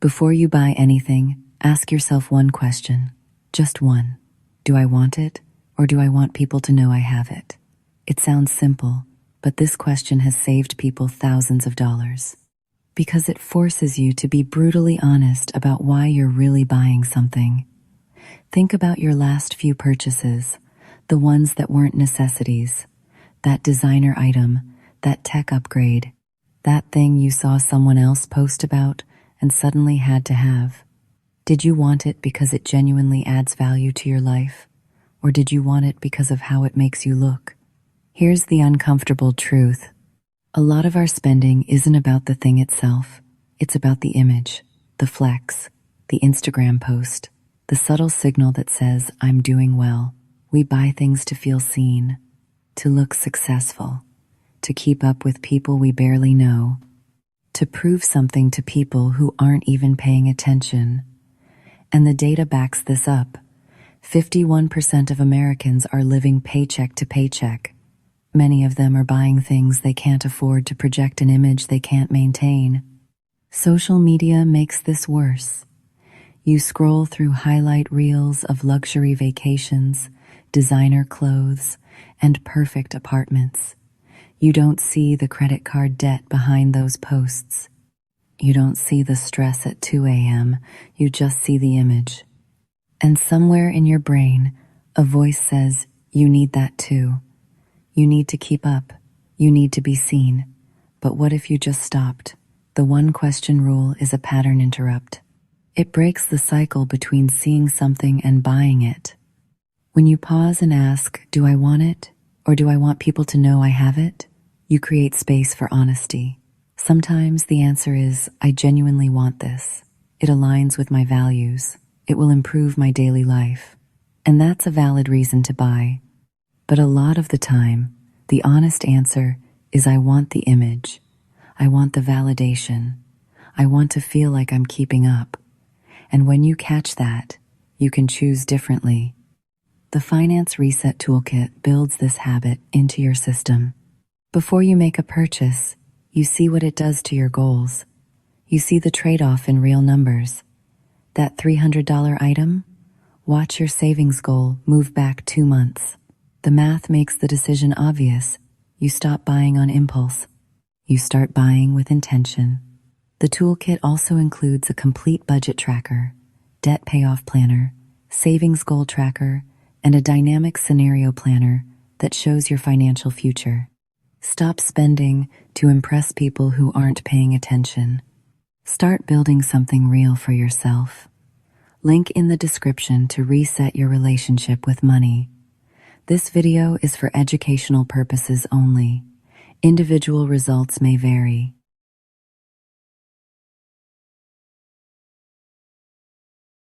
Before you buy anything, ask yourself one question. Just one. Do I want it, or do I want people to know I have it? It sounds simple, but this question has saved people thousands of dollars. Because it forces you to be brutally honest about why you're really buying something. Think about your last few purchases, the ones that weren't necessities. That designer item, that tech upgrade, that thing you saw someone else post about and suddenly had to have. Did you want it because it genuinely adds value to your life? Or did you want it because of how it makes you look? Here's the uncomfortable truth. A lot of our spending isn't about the thing itself. It's about the image, the flex, the Instagram post, the subtle signal that says, I'm doing well. We buy things to feel seen, to look successful, to keep up with people we barely know, to prove something to people who aren't even paying attention. And the data backs this up. 51% of Americans are living paycheck to paycheck. Many of them are buying things they can't afford to project an image they can't maintain. Social media makes this worse. You scroll through highlight reels of luxury vacations, designer clothes, and perfect apartments. You don't see the credit card debt behind those posts. You don't see the stress at 2 a.m., you just see the image. And somewhere in your brain, a voice says, you need that too. You need to keep up. You need to be seen. But what if you just stopped? The one question rule is a pattern interrupt. It breaks the cycle between seeing something and buying it. When you pause and ask, do I want it? Or do I want people to know I have it? You create space for honesty. Sometimes the answer is, I genuinely want this. It aligns with my values. It will improve my daily life. And that's a valid reason to buy. But a lot of the time, the honest answer is I want the image. I want the validation. I want to feel like I'm keeping up. And when you catch that, you can choose differently. The Finance Reset Toolkit builds this habit into your system. Before you make a purchase, you see what it does to your goals. You see the trade-off in real numbers. That $300 item? Watch your savings goal move back 2 months. The math makes the decision obvious. You stop buying on impulse. You start buying with intention. The toolkit also includes a complete budget tracker, debt payoff planner, savings goal tracker, and a dynamic scenario planner that shows your financial future. Stop spending to impress people who aren't paying attention. Start building something real for yourself. Link in the description to reset your relationship with money. This video is for educational purposes only. Individual results may vary.